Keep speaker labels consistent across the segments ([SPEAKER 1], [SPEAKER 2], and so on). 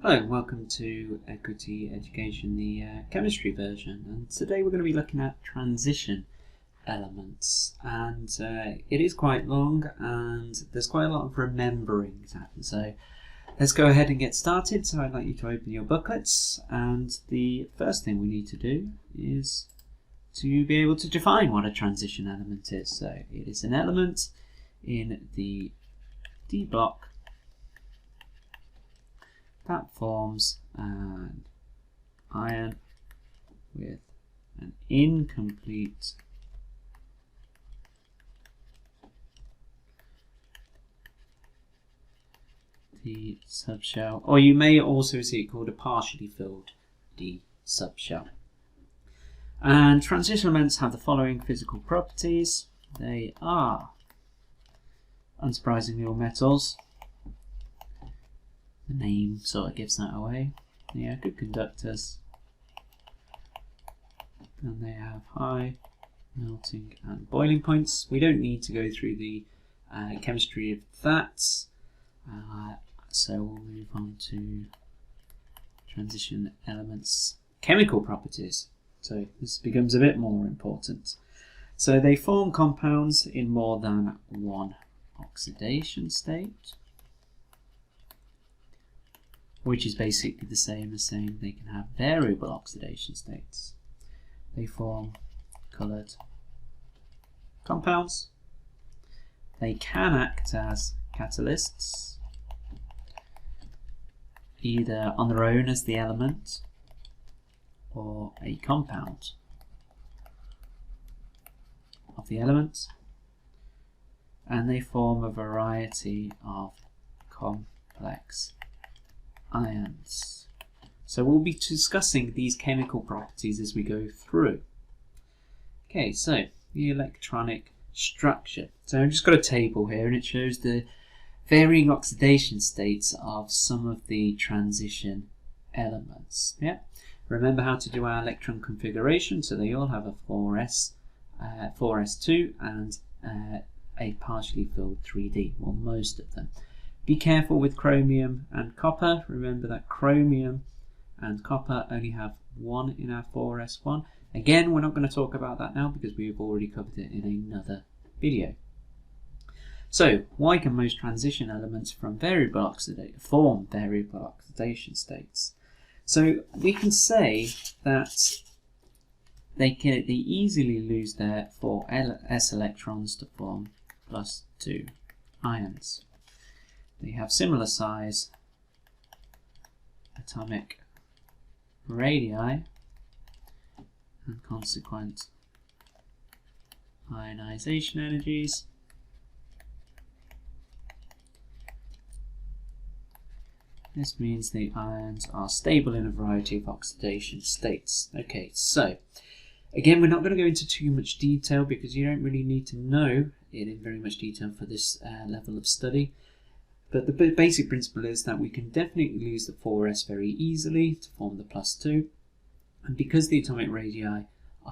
[SPEAKER 1] Hello and welcome to Equity Education, the chemistry version, and today we're going to be looking at transition elements, and it is quite long and there's quite a lot of remembering to happen, so let's go ahead and get started. So I'd like you to open your booklets, and the first thing we need to do is to be able to define what a transition element is. So it is an element in the D block that forms an ion with an incomplete D subshell, or you may also see it called a partially filled D subshell. And transition elements have the following physical properties. They are, unsurprisingly, all metals. The name sort of gives that away. They are good conductors, and they have high melting and boiling points. We don't need to go through the chemistry of that, so we'll move on to transition elements' chemical properties. So this becomes a bit more important. So they form compounds in more than one oxidation state, which is basically the same as saying they can have variable oxidation states. They form coloured compounds. They can act as catalysts, either on their own as the element or a compound of the element, and they form a variety of complex ions. So we'll be discussing these chemical properties as we go through. Okay, so the electronic structure. So I've just got a table here and it shows the varying oxidation states of some of the transition elements. Yeah, remember how to do our electron configuration. So they all have a 4s2 and a partially filled 3d, well, most of them. Be careful with chromium and copper. Remember that chromium and copper only have one in our 4s1. Again, we're not going to talk about that now because we've already covered it in another video. So, why can most transition elements form variable oxidation states? So, we can say that they easily lose their 4s electrons to form +2 ions. They have similar size atomic radii and consequent ionization energies. This means the ions are stable in a variety of oxidation states. Okay, so again, we're not going to go into too much detail because you don't really need to know it in very much detail for this level of study. But the basic principle is that we can definitely lose the 4s very easily to form the +2, and because the atomic radii are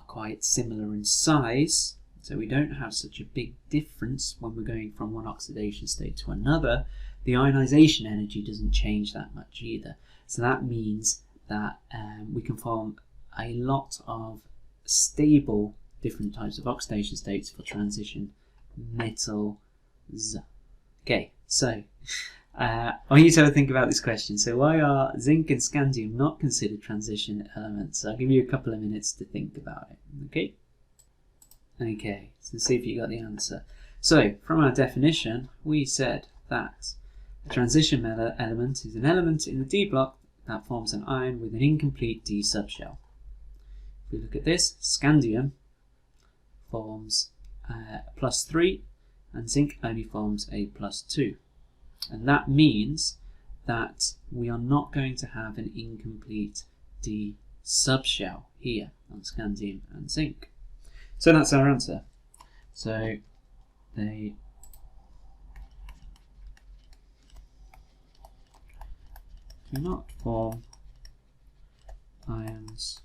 [SPEAKER 1] quite similar in size, so we don't have such a big difference when we're going from one oxidation state to another, the ionization energy doesn't change that much either. So that means that we can form a lot of stable different types of oxidation states for transition metals. Okay, so I want you to have a think about this question. So why are zinc and scandium not considered transition elements? I'll give you a couple of minutes to think about it. Okay? Okay, so see if you got the answer. So from our definition, we said that a transition element is an element in the D block that forms an ion with an incomplete D subshell. If we look at this, scandium forms +3 and zinc only forms a +2. And that means that we are not going to have an incomplete D subshell here on scandium and zinc. So that's our answer. So they do not form ions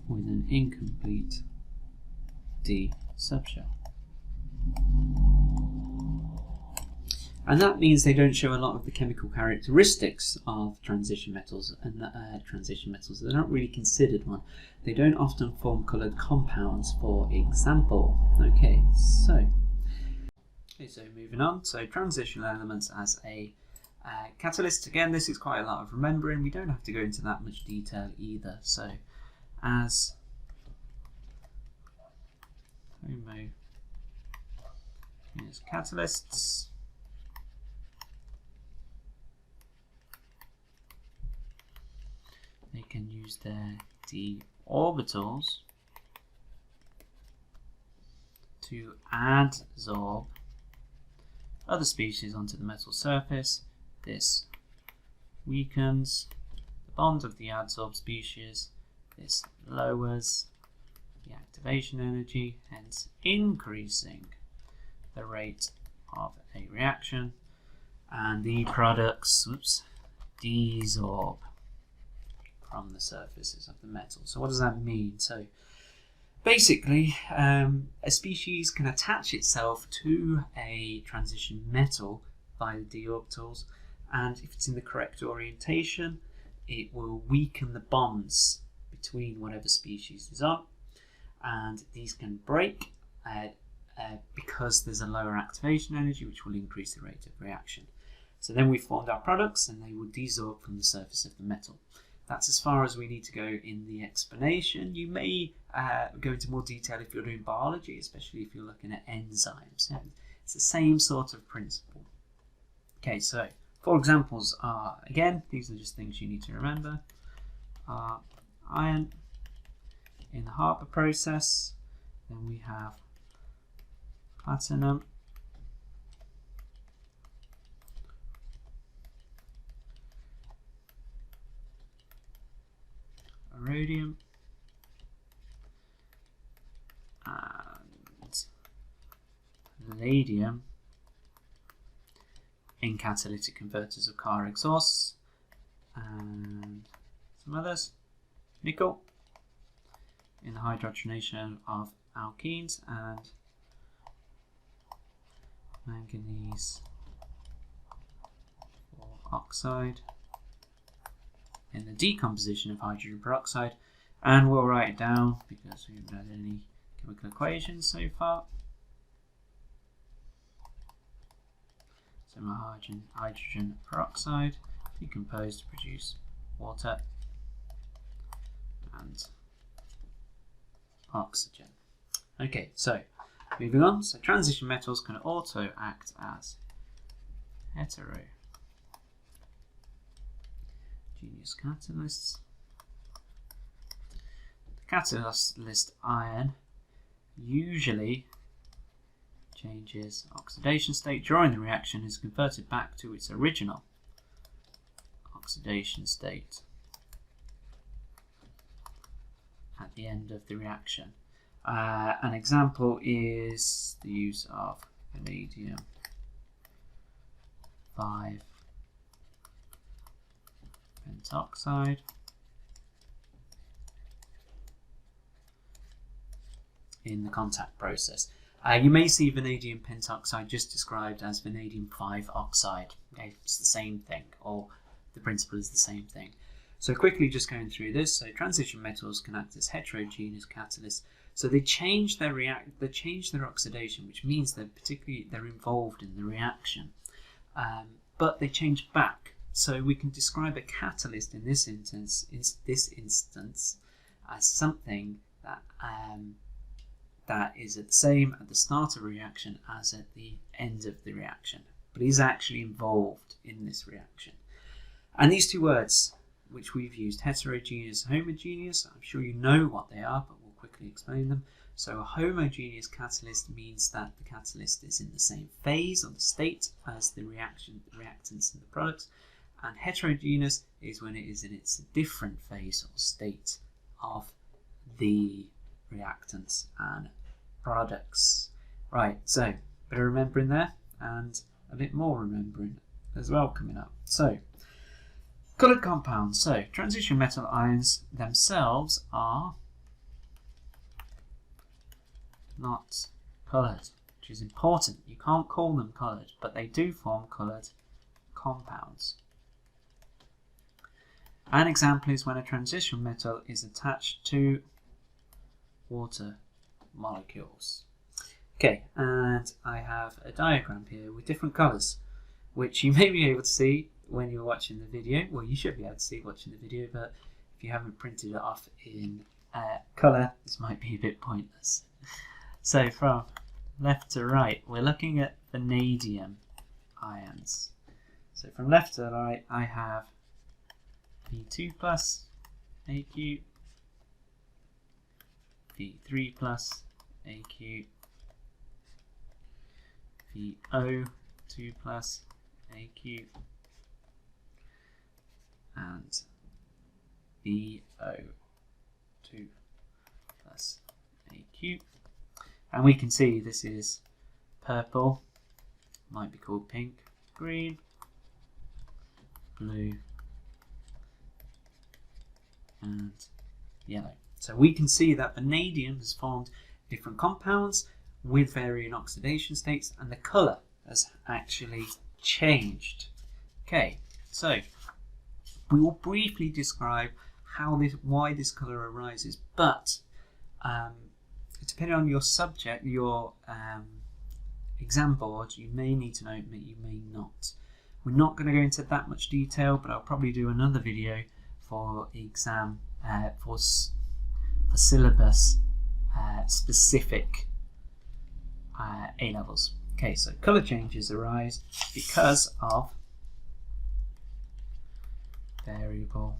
[SPEAKER 1] with an incomplete D subshell. And that means they don't show a lot of the chemical characteristics of transition metals, and they're not really considered one. They don't often form coloured compounds, for example. Okay, so moving on. So transitional elements as a catalyst. Again, this is quite a lot of remembering. We don't have to go into that much detail either. So as homogeneous catalysts, they can use their d orbitals to adsorb other species onto the metal surface. This weakens the bond of the adsorbed species. This lowers the activation energy, hence increasing the rate of a reaction, and the products desorb from the surfaces of the metal. So what does that mean? So basically, a species can attach itself to a transition metal via the d orbitals, and if it's in the correct orientation, it will weaken the bonds between whatever species is on, and these can break because there's a lower activation energy, which will increase the rate of reaction. So then we formed our products, and they will desorb from the surface of the metal. That's as far as we need to go in the explanation. You may go into more detail if you're doing biology, especially if you're looking at enzymes. Yeah, it's the same sort of principle. Okay, so 4 examples are, again, these are just things you need to remember. Iron in the Harper process. Then we have platinum, rhodium, and palladium in catalytic converters of car exhausts, and some others. Nickel in the hydrogenation of alkenes, and manganese for oxide in the decomposition of hydrogen peroxide. And we'll write it down because we haven't had any chemical equations so far. So my hydrogen peroxide decomposed to produce water and oxygen. Okay, so moving on. So transition metals can also act as heterogeneous catalysts. The catalyst ion usually changes oxidation state during the reaction, is converted back to its original oxidation state at the end of the reaction. An example is the use of vanadium 5 pentoxide in the contact process. You may see vanadium pentoxide just described as vanadium 5 oxide. Okay, it's the same thing, or the principle is the same thing. So quickly just going through this. So transition metals can act as heterogeneous catalysts. So they change their oxidation, which means they're involved in the reaction, but they change back. So we can describe a catalyst in this instance as something that that is the same at the start of a reaction as at the end of the reaction, but is actually involved in this reaction. And these two words, which we've used, heterogeneous, homogeneous, I'm sure you know what they are, but we'll quickly explain them. So a homogeneous catalyst means that the catalyst is in the same phase or the state as the reactants and the products, and heterogeneous is when it is in its different phase or state of the reactants and products. Right, so a bit of remembering there and a bit more remembering as well coming up. So coloured compounds. So transition metal ions themselves are not coloured which is important. You can't call them coloured, but they do form coloured compounds. An example is when a transition metal is attached to water molecules. Okay, and I have a diagram here with different colours, which you may be able to see when you're watching the video. Well, you should be able to see watching the video, but if you haven't printed it off in colour, this might be a bit pointless. So from left to right, we're looking at vanadium ions. So from left to right, I have V2 plus AQ, V3 plus AQ, VO2 plus AQ, and VO2 plus AQ. And we can see this is purple, might be called pink, green, blue, and yellow. So we can see that vanadium has formed different compounds with varying oxidation states, and the colour has actually changed. Okay, so we will briefly describe why this colour arises, but depending on your subject, your exam board, you may need to know it, you may not. We're not going to go into that much detail, but I'll probably do another video for exam for syllabus specific A levels. Okay, so colour changes arise because of variable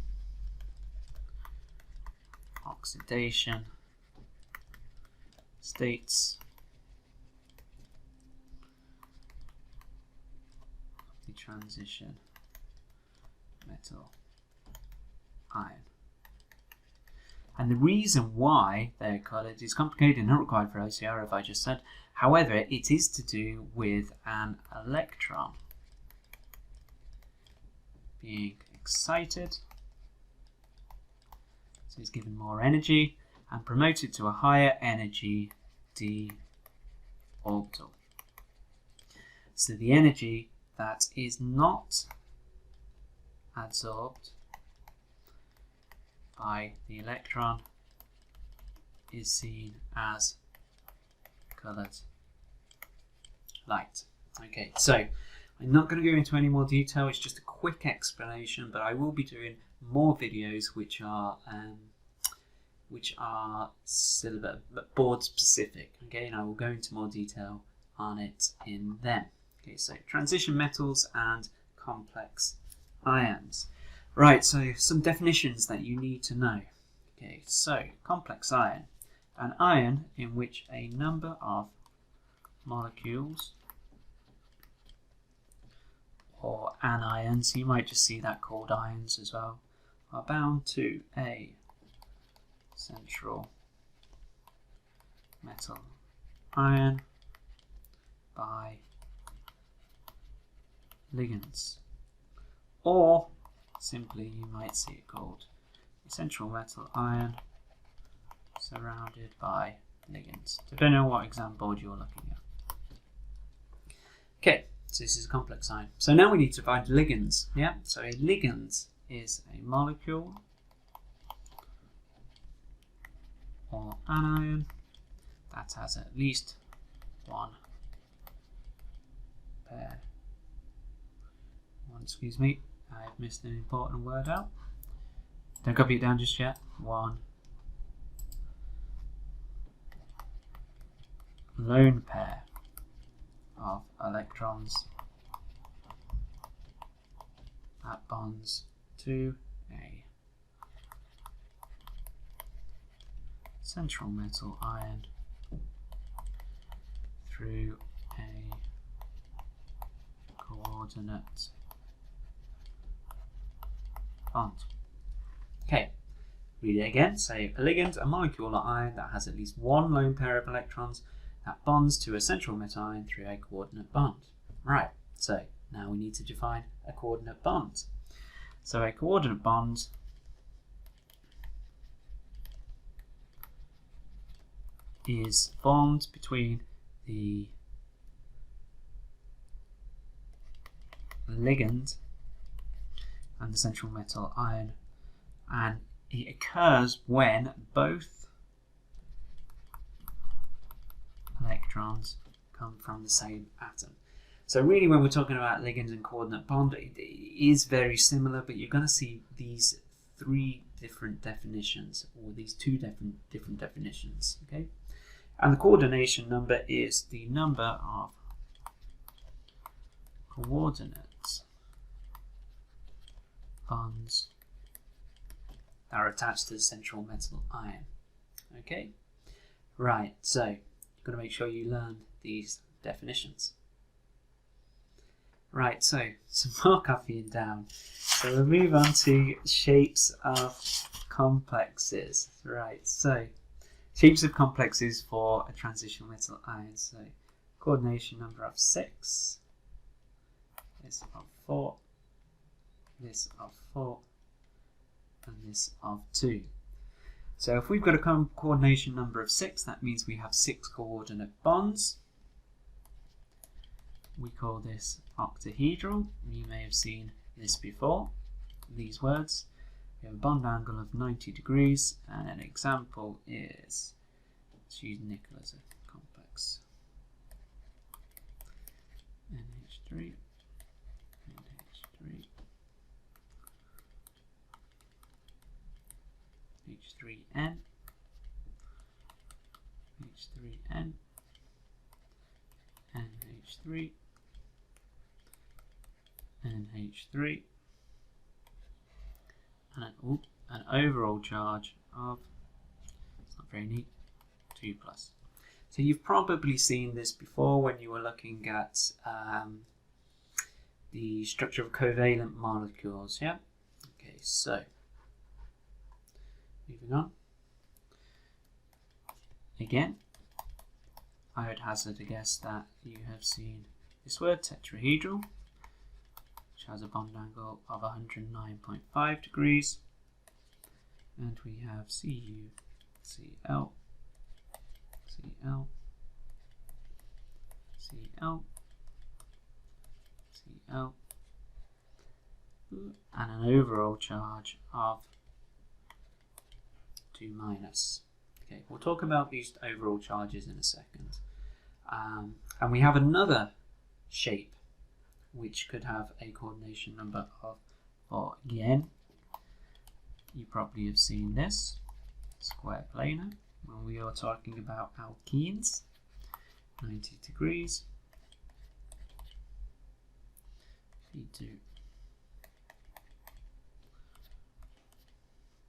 [SPEAKER 1] oxidation states of the transition metal ion. And the reason why they're coloured is complicated and not required for OCR, if I just said. However, it is to do with an electron being excited, so it's given more energy, and promoted to a higher energy d orbital. So the energy that is not adsorbed by the electron is seen as coloured light. Okay, so I'm not going to go into any more detail, it's just a quick explanation, but I will be doing more videos which are syllabus board specific. Okay, and I will go into more detail on it in them. Okay, so transition metals and complex ions. Right, so some definitions that you need to know. Okay, so complex ion, an ion in which a number of molecules or anions, you might just see that called ions as well, are bound to a central metal ion by ligands, or simply you might see it called a central metal ion surrounded by ligands, depending on what exam board you're looking at. Okay, so this is a complex ion. So now we need to find ligands. Yeah, so a ligand is a molecule or anion that has at least one pair. Excuse me, I've missed an important word out. Don't copy it down just yet. One lone pair of electrons that bonds to a central metal ion through a coordinate bond. Okay, read it again. Say a ligand, a molecule or ion that has at least one lone pair of electrons that bonds to a central metal ion through a coordinate bond. Right, so now we need to define a coordinate bond. So a coordinate bond is formed between the ligand and the central metal ion, and it occurs when both electrons come from the same atom. So really, when we're talking about ligand and coordinate bond, it is very similar, but you're going to see these three different definitions, or these two different definitions, okay? And the coordination number is the number of coordinate bonds that are attached to the central metal ion, okay? Right, so you've got to make sure you learn these definitions. Right, so some more copying down. So we'll move on to shapes of complexes. Right, so shapes of complexes for a transition metal ion. So coordination number of 6, this of 4, this of 4, and this of 2. So if we've got a coordination number of 6, that means we have 6 coordinate bonds. We call this octahedral. You may have seen this before, these words. We have a bond angle of 90 degrees, and an example is, let's use nickel as a complex. NH3, NH3, H3N, H3N, NH3, NH3, and an overall charge of, it's not very neat, 2+. So you've probably seen this before when you were looking at the structure of covalent molecules, yeah? Okay, so moving on. Again, I would hazard a guess that you have seen this word, tetrahedral, which has a bond angle of 109.5 degrees, and we have Cu, Cl, Cl, Cl, Cl, and an overall charge of 2-. Okay, we'll talk about these overall charges in a second. And we have another shape which could have a coordination number of 4. Again, you probably have seen this, square planar, when we are talking about alkenes, 90 degrees, P2,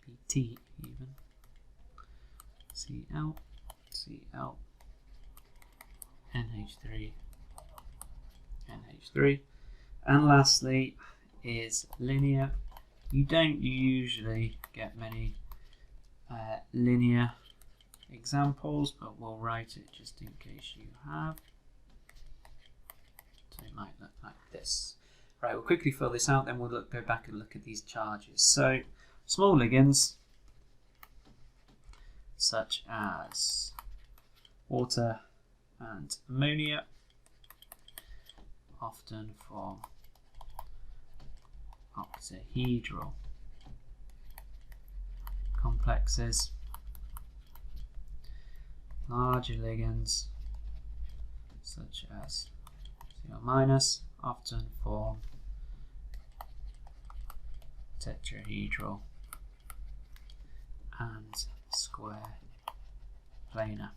[SPEAKER 1] PT even, Cl, Cl, NH3, NH3, and lastly is linear. You don't usually get many linear examples, but we'll write it just in case you have. So it might look like this. Right, we'll quickly fill this out, then we'll go back and look at these charges. So small ligands such as water and ammonia often form octahedral complexes. Larger ligands such as Cl- often form tetrahedral and square planar.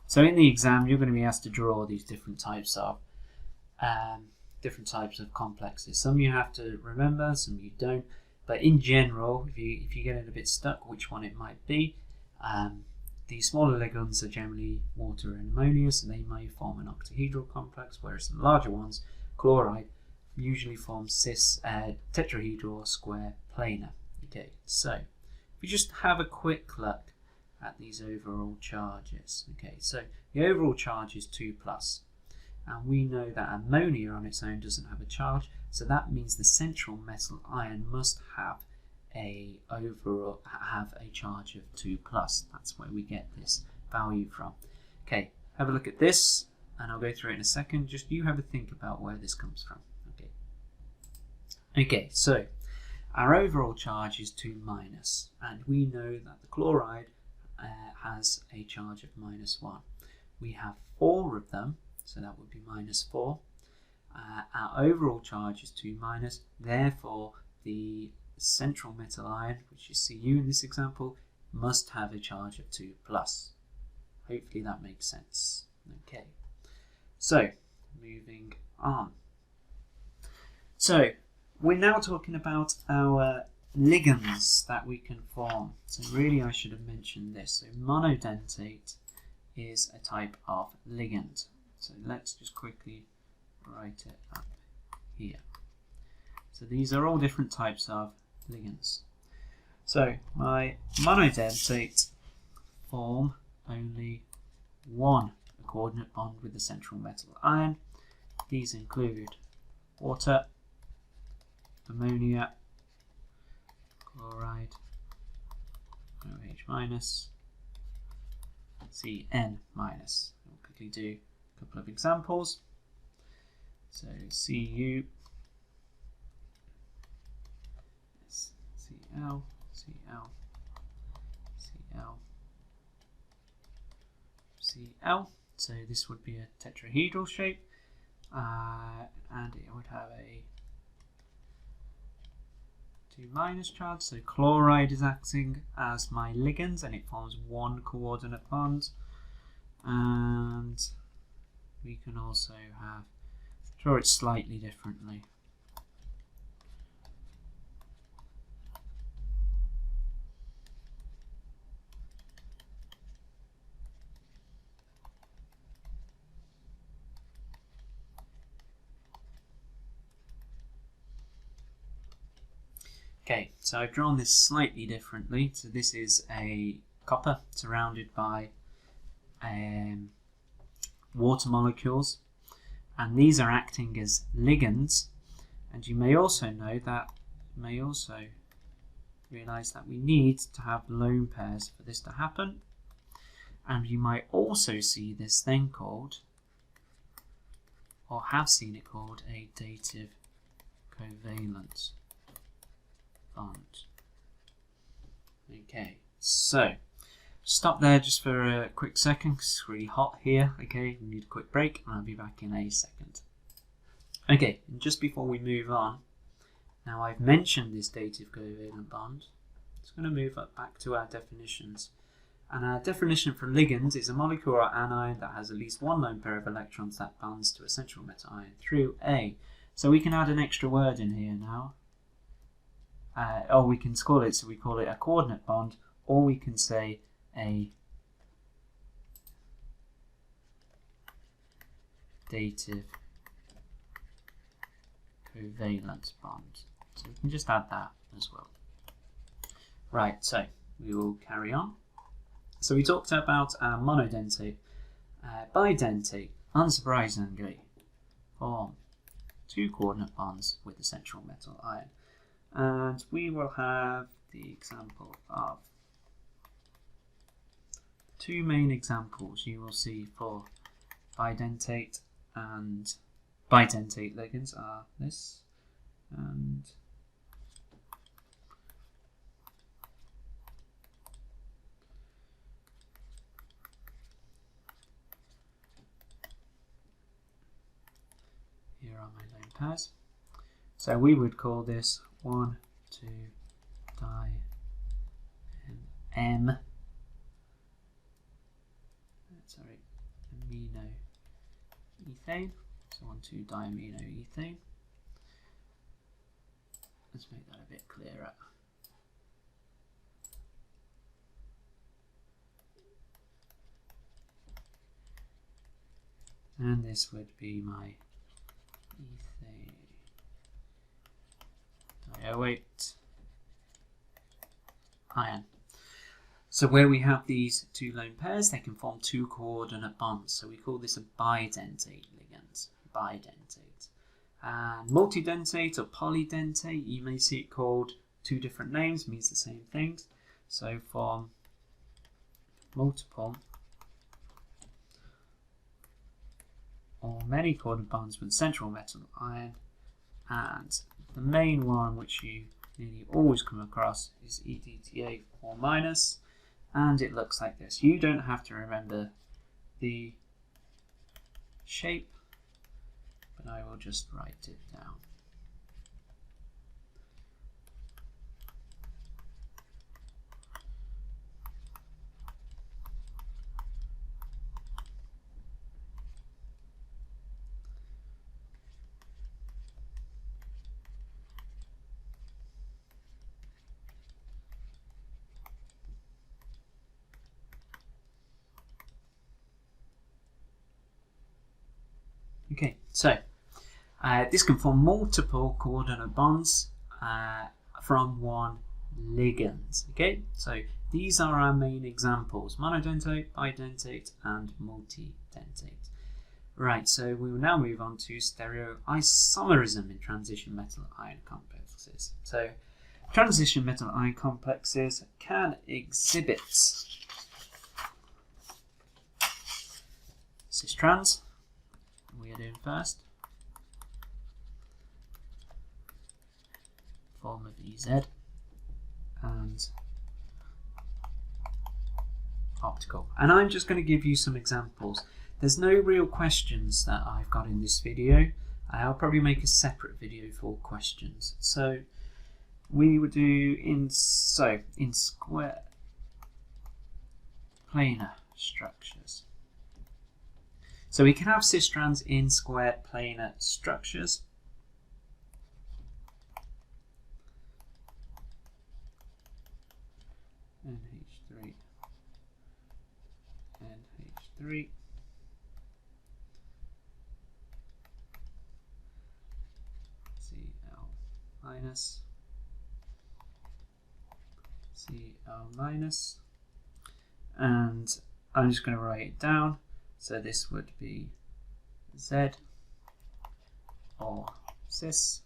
[SPEAKER 1] So in the exam, you're going to be asked to draw these different types of complexes. Some you have to remember, some you don't. But in general, if you get it a bit stuck, which one it might be, the smaller ligands are generally water and ammonia, so they may form an octahedral complex, whereas the larger ones, chloride, usually form tetrahedral or square planar. Okay, so if we just have a quick look at these overall charges. Okay, so the overall charge is 2+, and we know that ammonia on its own doesn't have a charge, so that means the central metal ion must have a charge of 2+. That's where we get this value from. Okay, have a look at this, and I'll go through it in a second. Just you have a think about where this comes from. Okay, Okay, so our overall charge is 2 minus, and we know that the chloride has a charge of -1. We have 4 of them, so that would be -4. Our overall charge is 2 minus, therefore the central metal ion, which is Cu in this example, must have a charge of 2 plus. Hopefully that makes sense. Okay, so moving on. So we're now talking about our ligands that we can form. So really I should have mentioned this. So monodentate is a type of ligand. So let's just quickly write it up here. So these are all different types of ligands. So my monodentate form only one coordinate bond with the central metal ion. These include water, ammonia, chloride, OH minus, Cn minus. We'll quickly do a couple of examples. So Cu, Cl, Cl, Cl, Cl. So this would be a tetrahedral shape, and it would have a 2 minus charge. So chloride is acting as my ligand, and it forms one coordinate bond. And we can also draw it slightly differently. Okay, so I've drawn this slightly differently. So this is a copper surrounded by water molecules, and these are acting as ligands. And you may also realize that we need to have lone pairs for this to happen. And you might also see this thing called, or have seen it called, a dative covalent bond. Okay, so stop there just for a quick second because it's really hot here. Okay, we need a quick break and I'll be back in a second. Okay, and just before we move on, now I've mentioned this dative covalent bond. It's going to move back to our definitions. And our definition for ligands is a molecule or anion that has at least one lone pair of electrons that bonds to a central metal ion through A. So we can add an extra word in here now. Or we can call it, so we call it a coordinate bond, or we can say a dative covalent bond. So we can just add that as well. Right, so we will carry on. So we talked about our monodentate. Bidentate, unsurprisingly, form 2 coordinate bonds with the central metal ion. And we will have the example of 2 main examples you will see for bidentate, and bidentate ligands are this and here are my lone pairs. So we would call this 1, 2 amino ethane. So 1, 2 diamino ethane. Let's make that a bit clearer. And this would be my ethane dioate ion. So where we have these 2 lone pairs, they can form 2 coordinate bonds. So we call this a bidentate ligand. Bidentate. And multidentate or polydentate, you may see it called 2 different names, means the same things. So form multiple or many coordinate bonds with central metal ion, and the main one which you nearly always come across is EDTA 4 minus, and it looks like this. You don't have to remember the shape, but I will just write it down. Okay, so this can form multiple coordinate bonds from one ligand. Okay, so these are our main examples: monodentate, bidentate, and multidentate. Right, so we will now move on to stereoisomerism in transition metal ion complexes. So transition metal ion complexes can exhibit cis-trans. We are doing first, form of EZ, and optical. And I'm just going to give you some examples. There's no real questions that I've got in this video. I'll probably make a separate video for questions. So we would do in square planar structures. So we can have cis-strands in square planar structures. NH3, NH3. Cl minus, Cl minus, and I'm just going to write it down. So this would be Z or cis.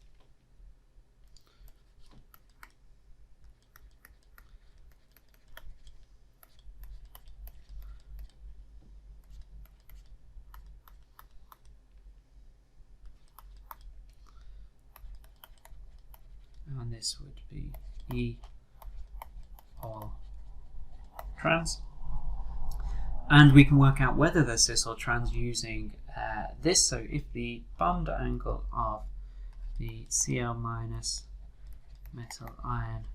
[SPEAKER 1] And this would be E or trans. And we can work out whether they're cis or trans using this. So if the bond angle of the Cl minus metal ion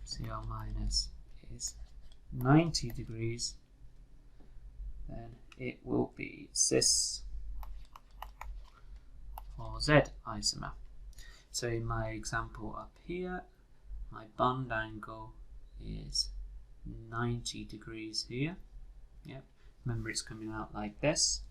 [SPEAKER 1] Cl minus is 90 degrees, then it will be cis or Z isomer. So in my example up here, my bond angle is 90 degrees here. Yep. Remember, it's coming out like this.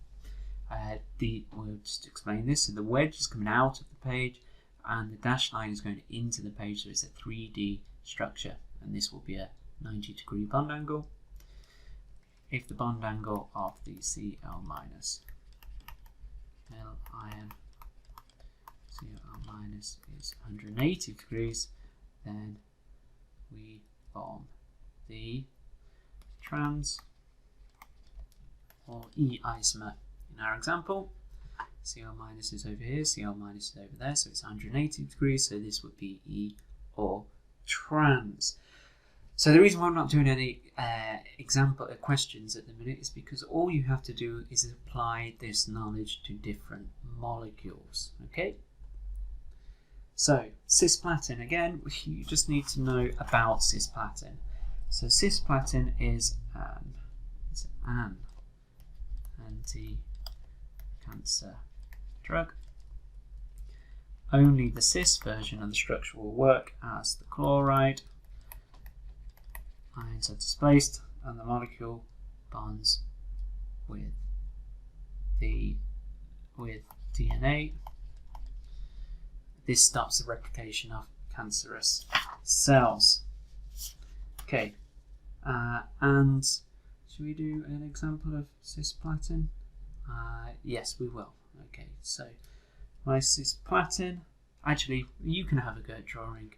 [SPEAKER 1] We'll just explain this. So the wedge is coming out of the page, and the dashed line is going into the page. So it's a 3D structure, and this will be a 90-degree bond angle. If the bond angle of the Cl minus metal ion Cl minus is 180 degrees, then we form the trans or E isomer in our example. Cl minus is over here, Cl minus is over there, so it's 180 degrees, so this would be E or trans. So the reason why I'm not doing any example questions at the minute is because all you have to do is apply this knowledge to different molecules. Okay? So cisplatin, again, you just need to know about cisplatin. So cisplatin is an anti-cancer drug. Only the cis version of the structure will work as the chloride. Ions are displaced and the molecule bonds with DNA. This stops the replication of cancerous cells. Okay, and should we do an example of cisplatin? Yes, we will. Okay, so my cisplatin, actually you can have a go at drawing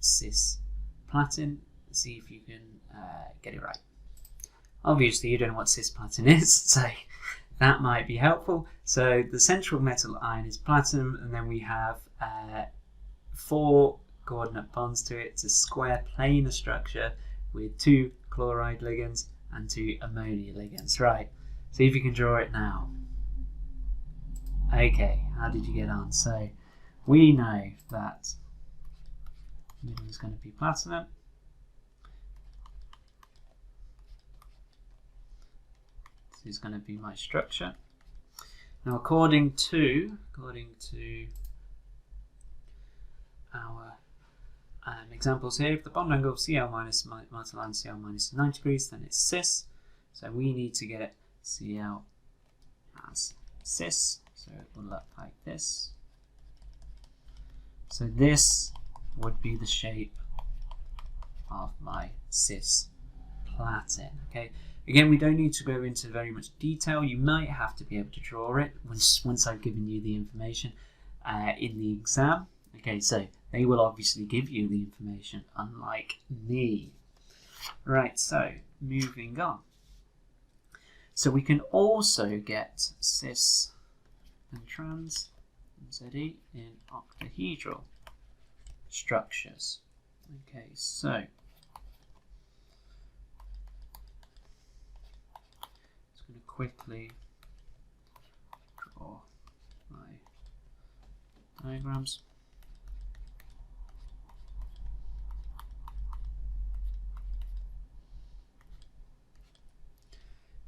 [SPEAKER 1] cisplatin, see if you can get it right. Obviously you don't know what cisplatin is, so that might be helpful. So the central metal ion is platinum, and then we have 4 coordinate bonds to it. It's a square planar structure with 2 chloride ligands and 2 ammonia ligands. Right, see if you can draw it now. Okay, how did you get on? So we know that middle is going to be platinum. This is going to be my structure. Now, according to our examples here, if the bond angle of Cl minus metal ion Cl minus is 90 degrees, then it's cis. So we need to get Cl as cis. So it will look like this. So this would be the shape of my cis platin. Okay. Again, we don't need to go into very much detail. You might have to be able to draw it once I've given you the information in the exam. Okay, so they will obviously give you the information, unlike me. Right, so moving on. So we can also get cis and trans and Ze in octahedral structures. Okay, so quickly draw my diagrams.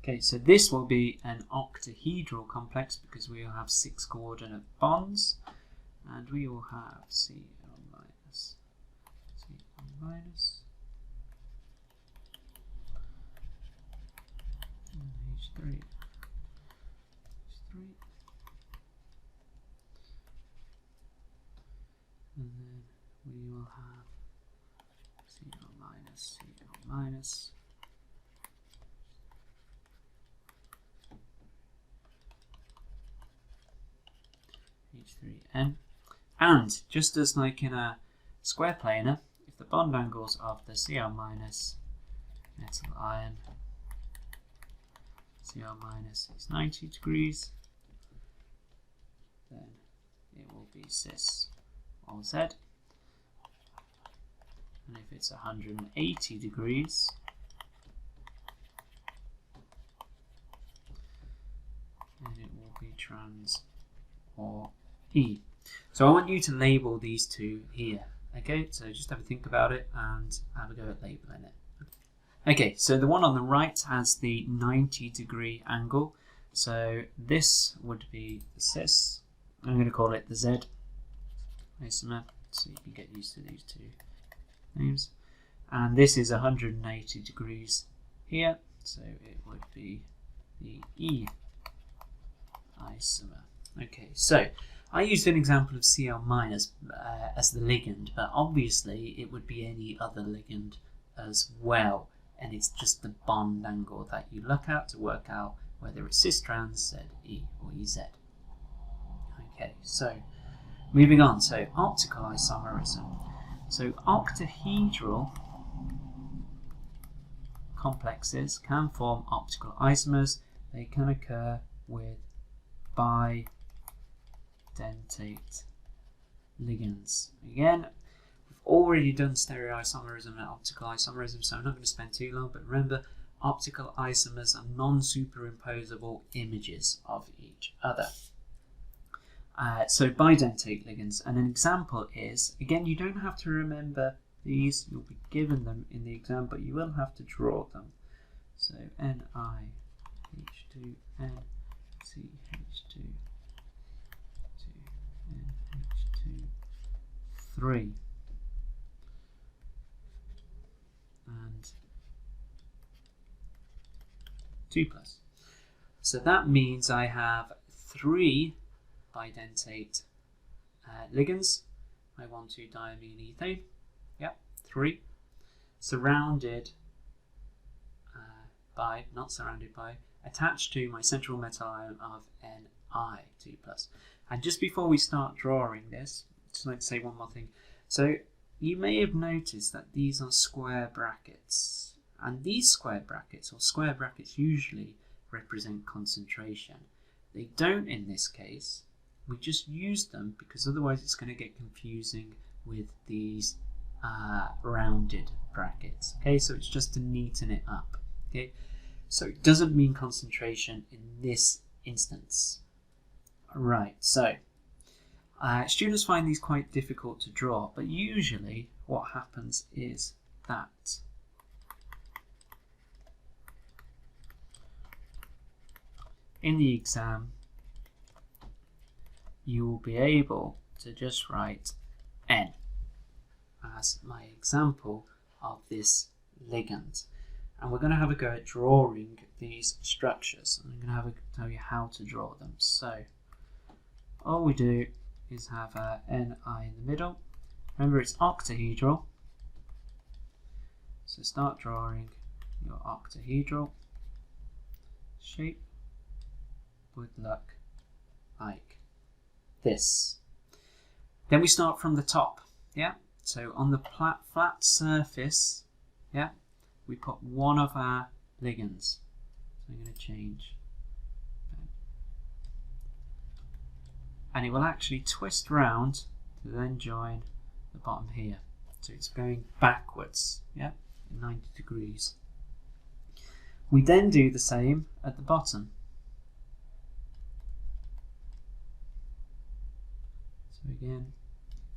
[SPEAKER 1] Okay, so this will be an octahedral complex because we will have 6 coordinate bonds, and we will have Cl minus, Cl minus, H3, H3, and then we will have Cl minus, Cl minus, H3N, and just as like in a square planar, if the bond angles of the Cl minus metal ion Cl minus is 90 degrees, then it will be cis or Z. And if it's 180 degrees, then it will be trans or E. So I want you to label these two here. Okay, so just have a think about it and have a go at labeling it. Okay, so the one on the right has the 90 degree angle. So this would be the cis. I'm going to call it the Z isomer, so you can get used to these two names. And this is 180 degrees here, so it would be the E isomer. Okay, so I used an example of Cl minus as the ligand, but obviously it would be any other ligand as well. And it's just the bond angle that you look at to work out whether it's cis, trans, Z, E, or EZ. Okay, so moving on. So optical isomerism. So octahedral complexes can form optical isomers. They can occur with bidentate ligands. Again, already done stereoisomerism and optical isomerism, so I'm not going to spend too long, but remember, optical isomers are non-superimposable images of each other. So bidentate ligands, and an example is, again, you don't have to remember these, you'll be given them in the exam, but you will have to draw them. So NiH2, NCH2, NH2, 3. And 2+. So that means I have 3 bidentate ligands. I want 2 diamine ethane. Yep, 3. Surrounded by, not surrounded by, attached to my central metal ion of Ni2+. And just before we start drawing this, just like to say one more thing. So you may have noticed that these are square brackets, and these square brackets, or square brackets, usually represent concentration. They don't in this case. We just use them because otherwise it's going to get confusing with these rounded brackets. Okay, so it's just to neaten it up. Okay, so it doesn't mean concentration in this instance. Right, so students find these quite difficult to draw, but usually what happens is that in the exam you will be able to just write N as my example of this ligand. And we're going to have a go at drawing these structures. I'm going to have a tell you how to draw them. So all we do is have a Ni in the middle. Remember, it's octahedral. So start drawing your octahedral shape. Would look like this. Then we start from the top. Yeah. So on the flat surface, yeah, we put one of our ligands. So I'm going to change. And it will actually twist round to then join the bottom here. So it's going backwards, yeah, 90 degrees. We then do the same at the bottom. So again,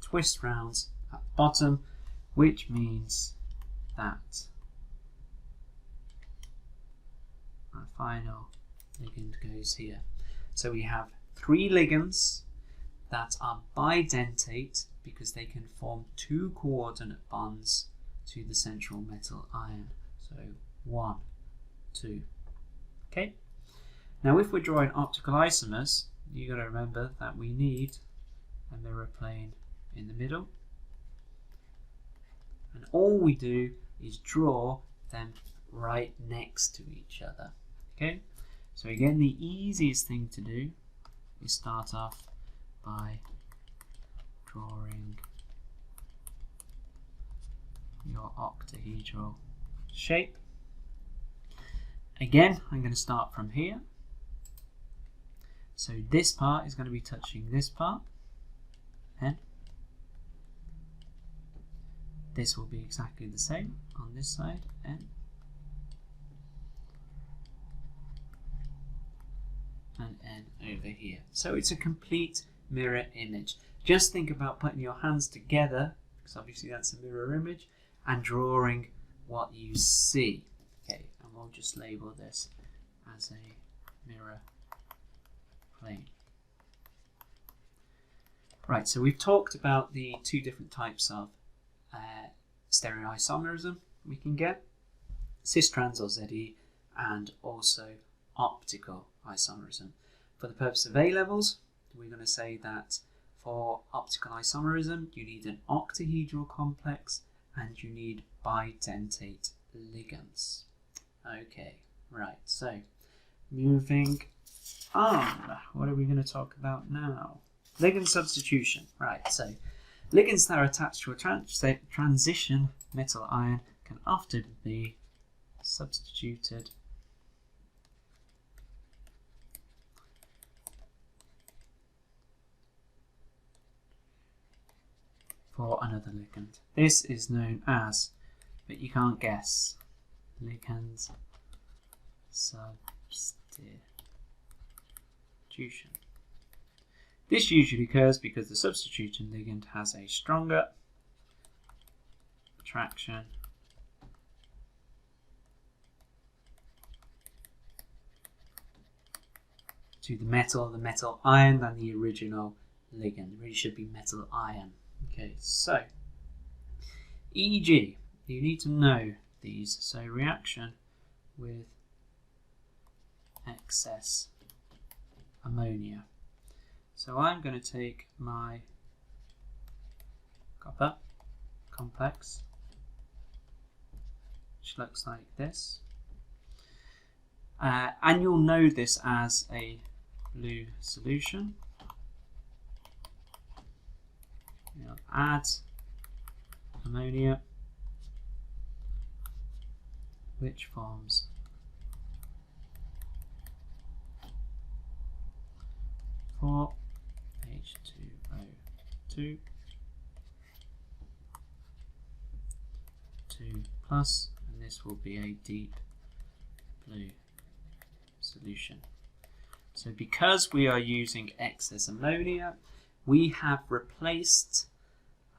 [SPEAKER 1] twist round at the bottom, which means that our final ligand goes here. So we have 3 ligands that are bidentate because they can form 2 coordinate bonds to the central metal ion. So 1, 2. Okay. Now if we're drawing optical isomers, you got to remember that we need a mirror plane in the middle. And all we do is draw them right next to each other. Okay. So again, the easiest thing to do is start off by drawing your octahedral shape. Again, I'm going to start from here. So this part is going to be touching this part, and this will be exactly the same on this side, and N over here. So it's a complete mirror image. Just think about putting your hands together, because obviously that's a mirror image, and drawing what you see. Okay, and we'll just label this as a mirror plane. Right, so we've talked about the 2 different types of stereoisomerism we can get, cis-trans or Ze, and also optical isomerism. For the purpose of A levels, we're going to say that for optical isomerism you need an octahedral complex and you need bidentate ligands. Okay, right, so moving on, what are we going to talk about now? Ligand substitution. Right, so ligands that are attached to a transition metal ion can often be substituted for another ligand. This is known as, but you can't guess, ligand substitution. This usually occurs because the substitution ligand has a stronger attraction to the metal ion than the original ligand. It really should be metal ion. Okay, so e.g., you need to know these. So reaction with excess ammonia. So I'm going to take my copper complex, which looks like this, and you'll know this as a blue solution. You'll add ammonia, which forms 2 plus, and this will be a deep blue solution. So because we are using excess ammonia, we have replaced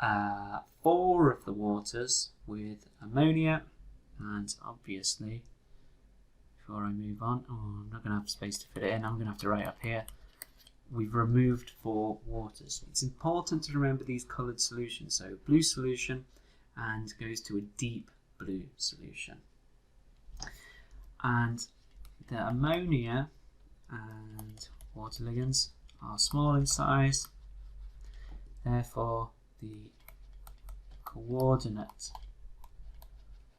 [SPEAKER 1] 4 of the waters with ammonia, and obviously, before I move on, I'm not going to have space to fit it in, I'm going to have to write up here, we've removed 4 waters. It's important to remember these coloured solutions, so blue solution and goes to a deep blue solution. And the ammonia and water ligands are small in size, therefore the coordinate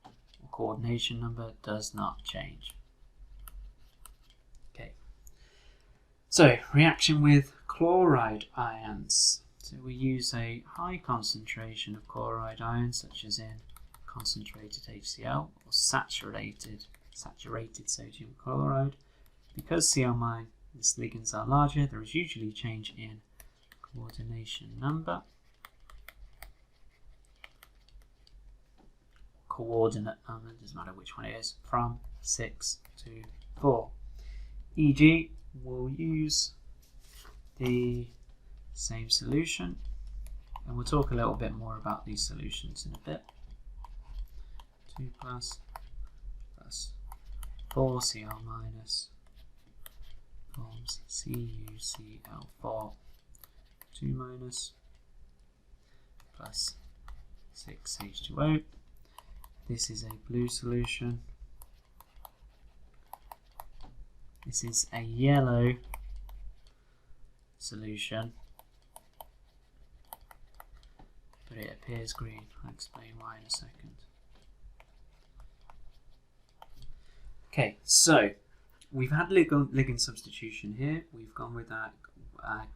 [SPEAKER 1] or coordination number does not change. Okay, so reaction with chloride ions. So we use a high concentration of chloride ions, such as in concentrated HCl or saturated sodium chloride. Because Cl- ligands are larger, there is usually change in coordination number. Coordinate number, doesn't matter which one it is, from 6 to 4. E.g., we'll use the same solution, and we'll talk a little bit more about these solutions in a bit. 2 plus 4 Cl minus forms CuCl4, 2 minus plus 6 H2O. This is a blue solution. This is a yellow solution, but it appears green. I'll explain why in a second. Okay, so we've had ligand substitution here. We've gone with our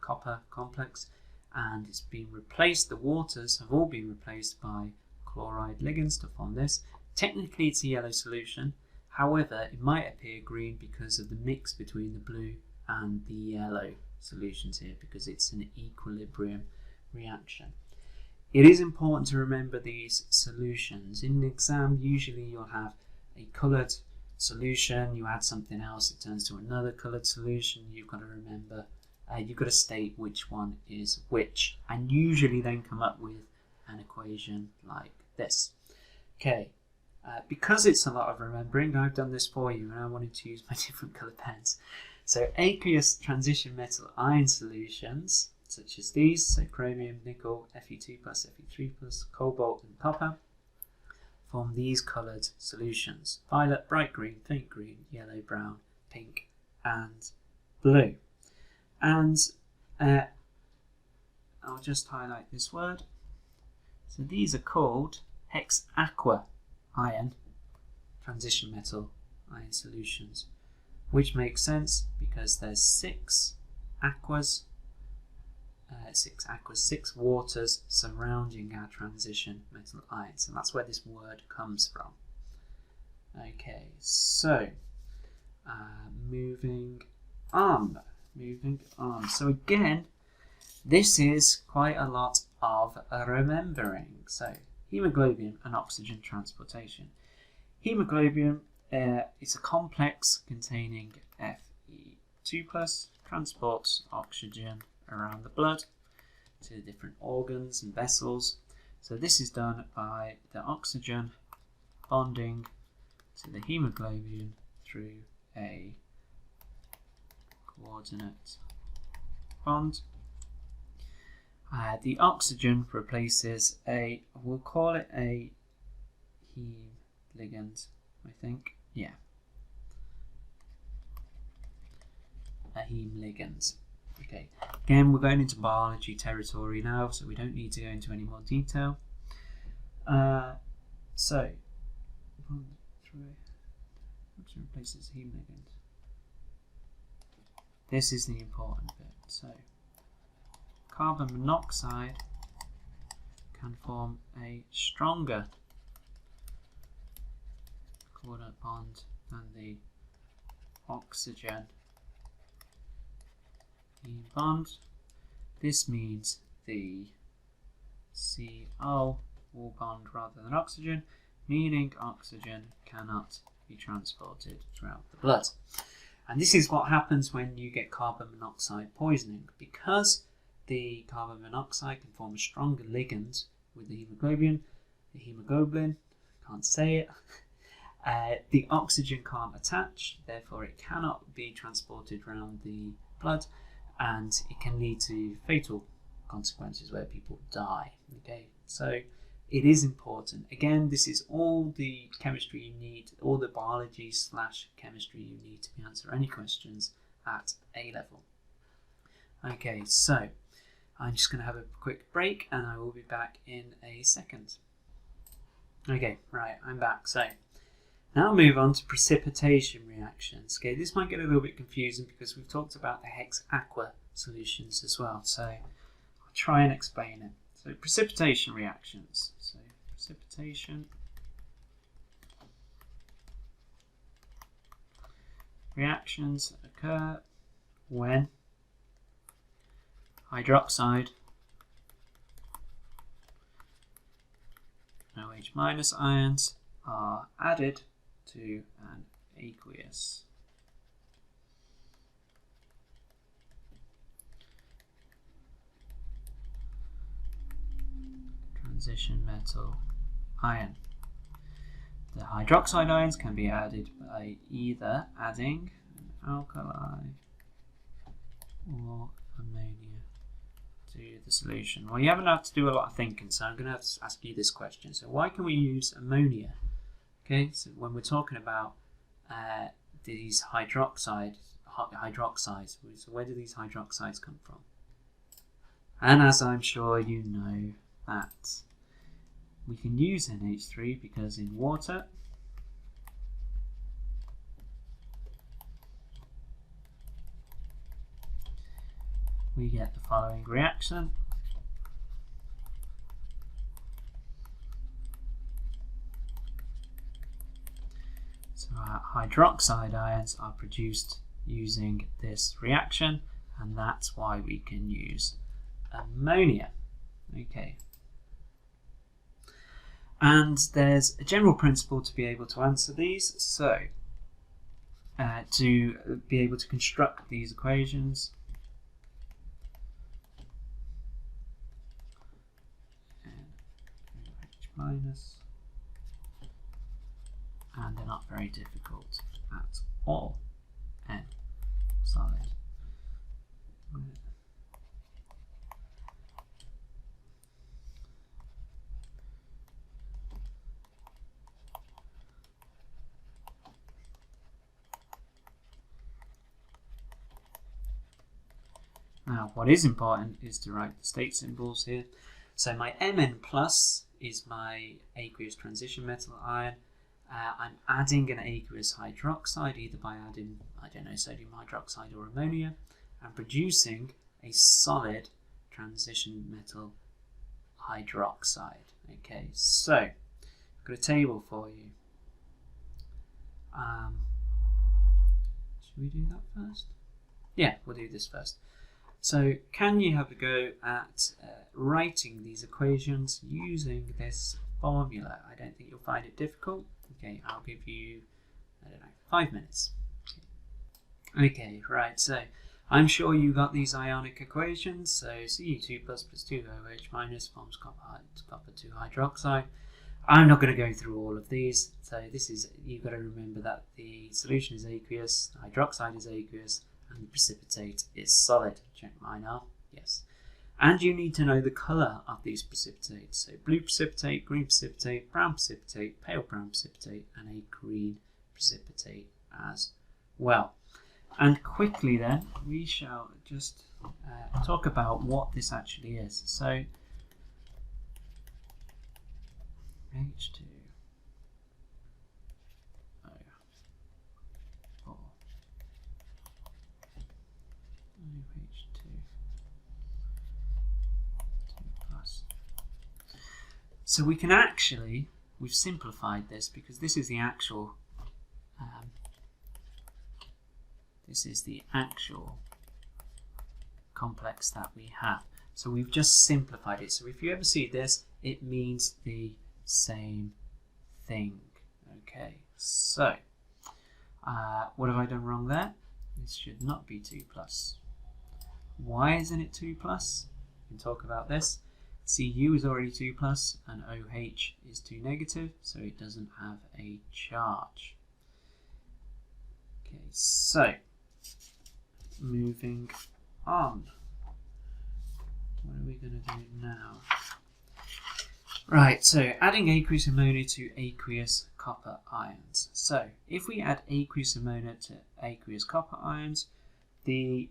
[SPEAKER 1] copper complex, and it's been replaced. The waters have all been replaced by chloride ligands to form this. Technically it's a yellow solution, however it might appear green because of the mix between the blue and the yellow solutions here, because it's an equilibrium reaction. It is important to remember these solutions. In an exam usually you'll have a coloured solution, you add something else, it turns to another coloured solution. You've got to remember, you've got to state which one is which, and usually then come up with an equation like this. Okay, because it's a lot of remembering, I've done this for you and I wanted to use my different colour pens. So aqueous transition metal ion solutions, such as these, so chromium, nickel, Fe2 plus, Fe3 plus, cobalt and copper, form these coloured solutions: violet, bright green, faint green, yellow, brown, pink and blue. And I'll just highlight this word. So these are called hex aqua ion transition metal ion solutions, which makes sense because there's 6 waters surrounding our transition metal ions, and that's where this word comes from. Okay, so moving on. So again, this is quite a lot of remembering. So hemoglobin and oxygen transportation. Hemoglobin is a complex containing Fe2 plus, transports oxygen around the blood to different organs and vessels. So this is done by the oxygen bonding to the hemoglobin through a coordinate bond. The oxygen replaces we'll call it a heme ligand, I think. Yeah. A heme ligand. Okay. Again, we're going into biology territory now, so we don't need to go into any more detail. So, oxygen replaces heme ligand. This is the important bit. So, carbon monoxide can form a stronger coordinate bond than the oxygen heme bond. This means the CO wall bond rather than oxygen, meaning oxygen cannot be transported throughout the blood. And this is what happens when you get carbon monoxide poisoning, because the carbon monoxide can form a stronger ligand with the hemoglobin, can't say it, the oxygen can't attach, therefore it cannot be transported around the blood, and it can lead to fatal consequences where people die. Okay, so it is important. Again, this is all the chemistry you need, all the biology / chemistry you need to answer any questions at A level. Okay, so I'm just going to have a quick break and I will be back in a second. Okay, right, I'm back. So now I'll move on to precipitation reactions. Okay, this might get a little bit confusing because we've talked about the hex-aqua solutions as well. So I'll try and explain it. So precipitation reactions. So precipitation reactions occur when hydroxide OH- ions are added to an aqueous transition metal ion. The hydroxide ions can be added by either adding an alkali or ammonia to the solution. Well, you haven't had to do a lot of thinking, so I'm going to have to ask you this question. So why can we use ammonia? Okay, so when we're talking about these hydroxides, so where do these hydroxides come from? And as I'm sure you know, that we can use NH3 because in water we get the following reaction. So our hydroxide ions are produced using this reaction, and that's why we can use ammonia. Okay. And there's a general principle to be able to answer these. So to be able to construct these equations, minus, and they're not very difficult at all. N solid. Now, what is important is to write the state symbols here. So my Mn plus is my aqueous transition metal ion. I'm adding an aqueous hydroxide, either by adding, I don't know, sodium hydroxide or ammonia, and producing a solid transition metal hydroxide. Okay, so I've got a table for you. Should we do that first? Yeah, we'll do this first. So can you have a go at writing these equations using this formula? I don't think you'll find it difficult. Okay, I'll give you, I don't know, 5 minutes. Okay, right, so I'm sure you got these ionic equations. So Cu2 plus 2OH minus forms copper 2 hydroxide. I'm not going to go through all of these. So this is, you've got to remember that the solution is aqueous, the hydroxide is aqueous, and the precipitate is solid. Check mine are, yes. And you need to know the colour of these precipitates. So blue precipitate, green precipitate, brown precipitate, pale brown precipitate, and a green precipitate as well. And quickly then, we shall just talk about what this actually is. So H2. So we can actually, we've simplified this because this is the actual complex that we have. So we've just simplified it. So if you ever see this, it means the same thing. Okay, so what have I done wrong there? This should not be 2 plus. Why isn't it 2 plus? We can talk about this. Cu is already 2 plus and OH is 2 negative, so it doesn't have a charge. Okay, so moving on. What are we going to do now? Right, so adding aqueous ammonia to aqueous copper ions. So if we add aqueous ammonia to aqueous copper ions, the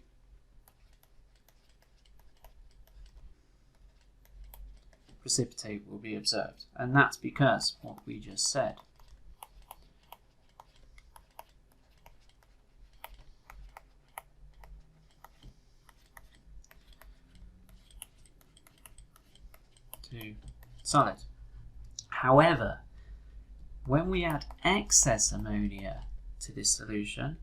[SPEAKER 1] precipitate will be observed, and that's because what we just said. To solid. However, when we add excess ammonia to this solution,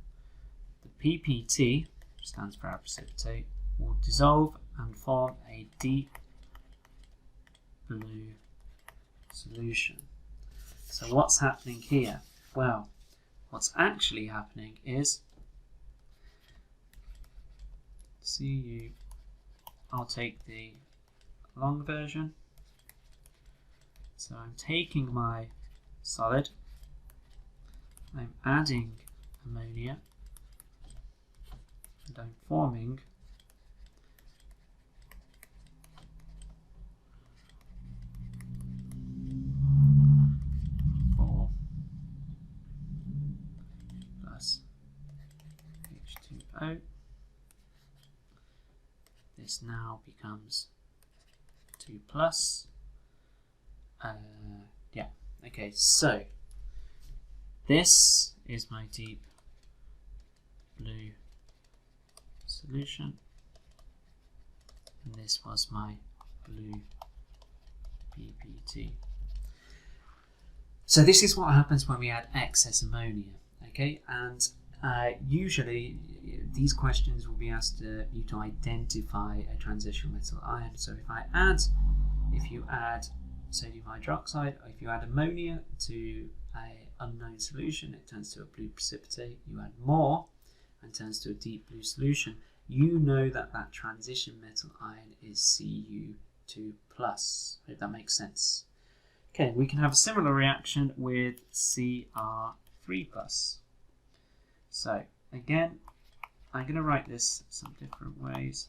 [SPEAKER 1] the PPT, which stands for our precipitate, will dissolve and form a deep blue solution. So what's happening here? Well, what's actually happening is I'll take the long version. So I'm taking my solid, I'm adding ammonia, and I'm forming plus H2O. This now becomes 2 plus. Yeah, okay, so this is my deep blue solution, and this was my blue PPT. So this is what happens when we add excess ammonia, okay, and usually these questions will be asked you to identify a transition metal ion. So if you add sodium hydroxide, or if you add ammonia to an unknown solution, it turns to a blue precipitate. You add more and turns to a deep blue solution. You know that that transition metal ion is Cu2+. Hope that makes sense. Okay, we can have a similar reaction with Cr3+. So again, I'm going to write this some different ways.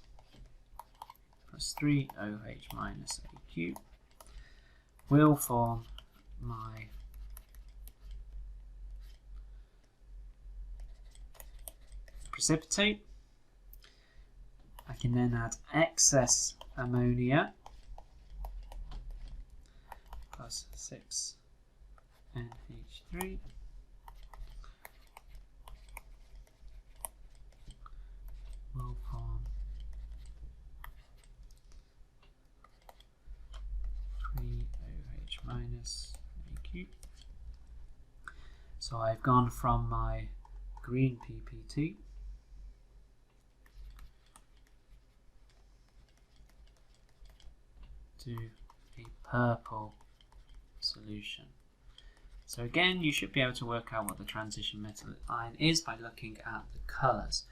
[SPEAKER 1] Plus 3 OH minus Aq will form my precipitate. I can then add excess ammonia plus 6 NH3 will form 3 OH minus Aq. So I've gone from my green PPT to a purple solution. So again, you should be able to work out what the transition metal ion is by looking at the colours.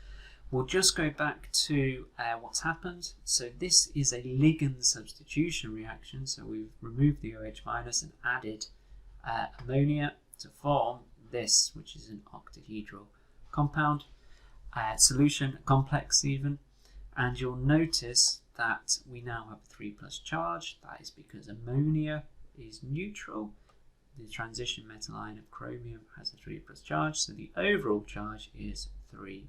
[SPEAKER 1] We'll just go back to what's happened. So this is a ligand substitution reaction. So we've removed the OH minus and added ammonia to form this, which is an octahedral compound, solution, complex even. And you'll notice that we now have a 3+ charge. That is because ammonia is neutral. The transition metal ion of chromium has a 3+ charge, so the overall charge is 3+.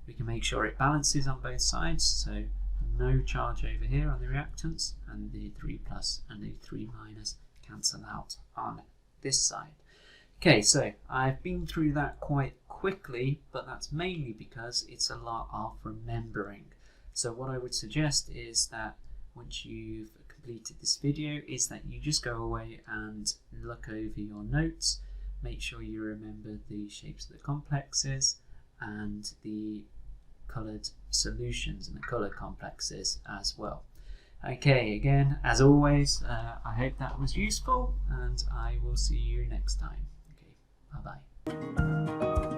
[SPEAKER 1] We can make sure it balances on both sides, so no charge over here on the reactants, and the 3+ and the 3- cancel out on this side. Okay, so I've been through that quite quickly, but that's mainly because it's a lot of remembering. So what I would suggest is that once you've completed this video, is that you just go away and look over your notes, make sure you remember the shapes of the complexes and the coloured solutions and the colour complexes as well. Okay, again, as always, I hope that was useful, and I will see you next time. Okay, bye-bye.